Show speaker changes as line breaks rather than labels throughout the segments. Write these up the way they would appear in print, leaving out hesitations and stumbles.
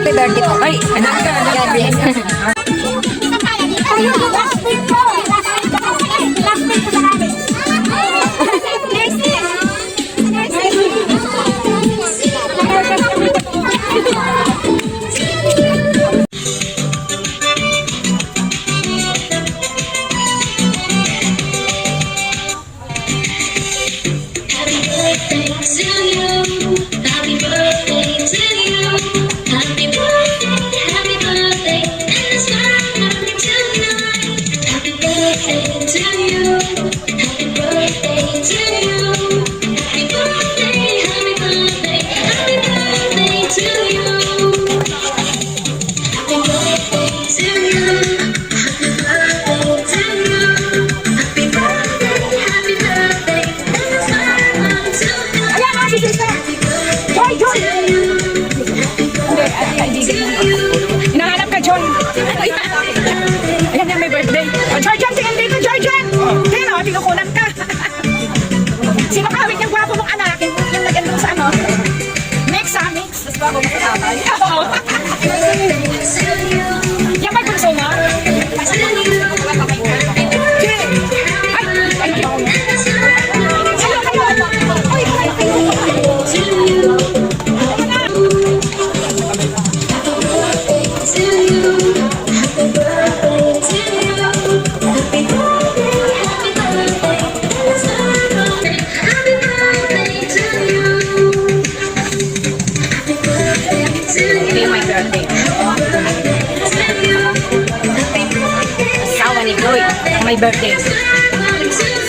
Happy birthday po. Ay, anak ka. God bless.
Hinahanap ka, John. Ayan yan, may birthday. Oh, Georgian, tingin dito, Georgian. Tingin o, tinukunan ka. Sino kawit yung gwapo mong anak? Yung nag-andun sa ano? Mix, ha? Mix. Tapos bago mo kasabay. Oo. Yan ba yung bunso mo? My birthday.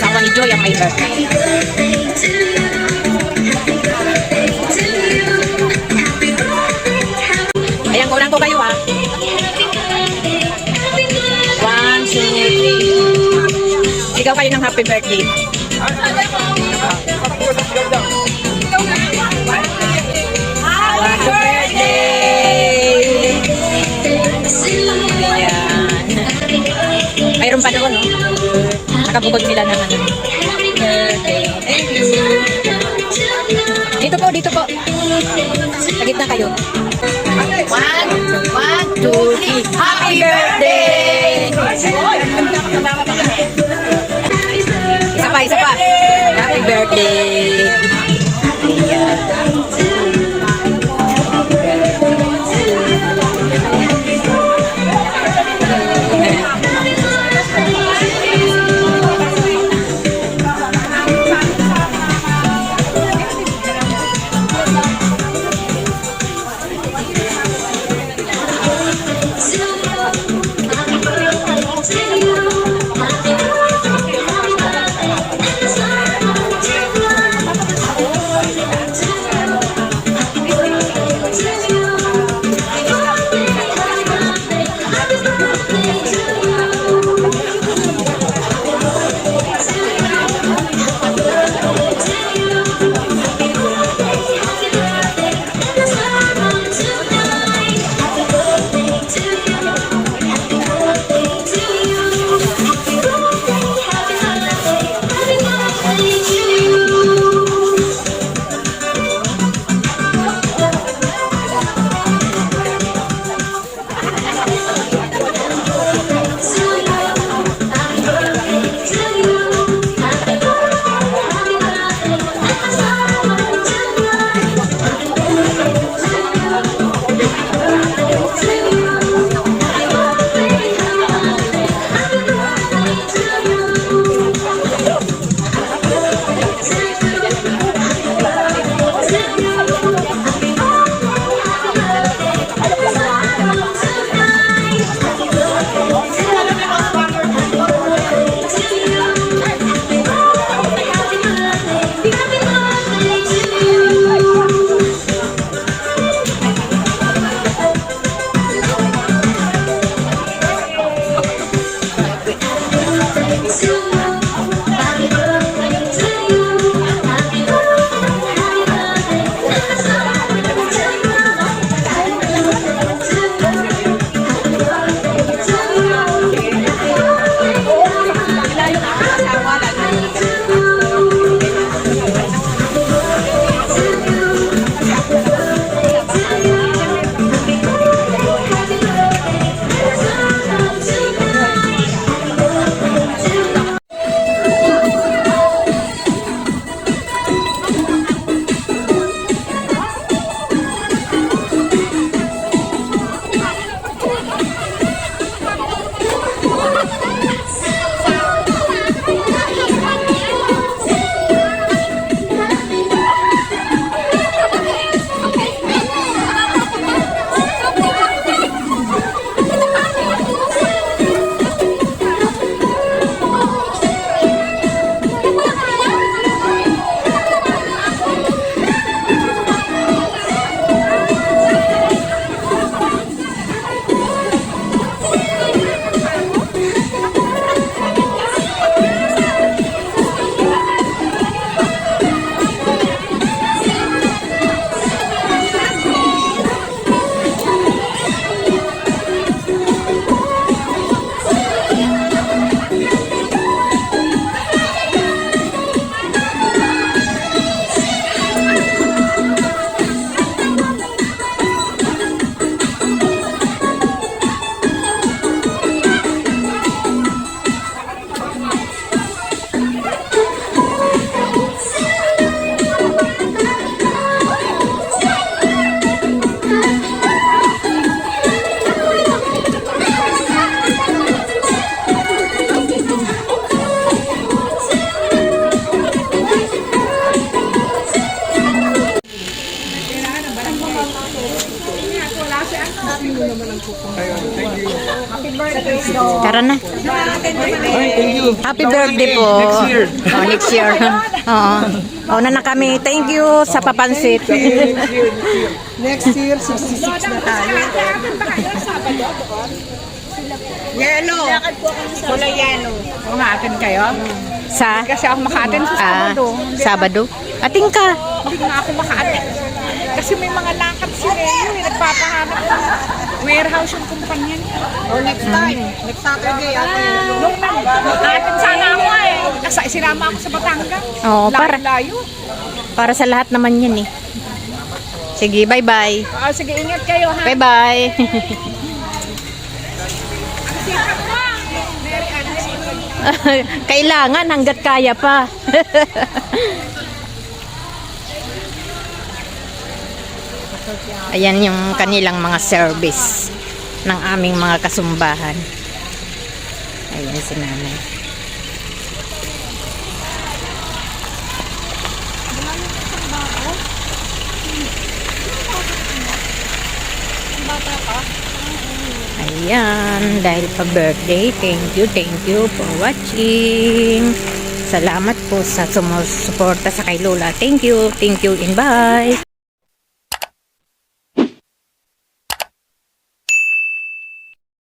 Sawa ni Joy ang my birthday. Ayan, kulang ko kayo ha. 1, 2, 3. Ikaw kayo ng happy birthday. Happy birthday! Ayan. Mayroon pa doon, no? Nakabukod sila ng ano. Thank you. Dito po, dito po. Sa gitna kayo. 1, 2, 3. Happy birthday! Isa pa, isa pa. Happy birthday! Ayan.
Tara na. Happy birthday po.
Next year.
Oh, next year. Oo. Una na kami. Thank you sa papansit.
Next year, 66 na tayo. Yellow. Kulay yellow.
Umatin kayo?
Sa
Kasi ako maka-attend sa Sabado.
Sabado. Ating ka.
Hindi nga ako maka-attend. Kasi may mga lakad sila yun. Nagpapahanap ng warehouse yung kumpanya niya.
Or next time. Next Saturday, ate.
Nung nag-attend sana ako eh. Kasi sinama ako sa Batangas.
Oo,
Layo-layo.
para sa lahat naman yan eh. Sige, bye-bye.
Sige, ingat kayo ha.
Bye-bye.
Ang sikap mo. Mary Ann.
Kailangan hanggat kaya pa. Ayan yung kanilang mga service ng aming mga kasumbahan. Ayan si nanay. Ayan, dahil pa birthday, thank you for watching. Salamat po sa sumusuporta sa kay Lola. Thank you and bye.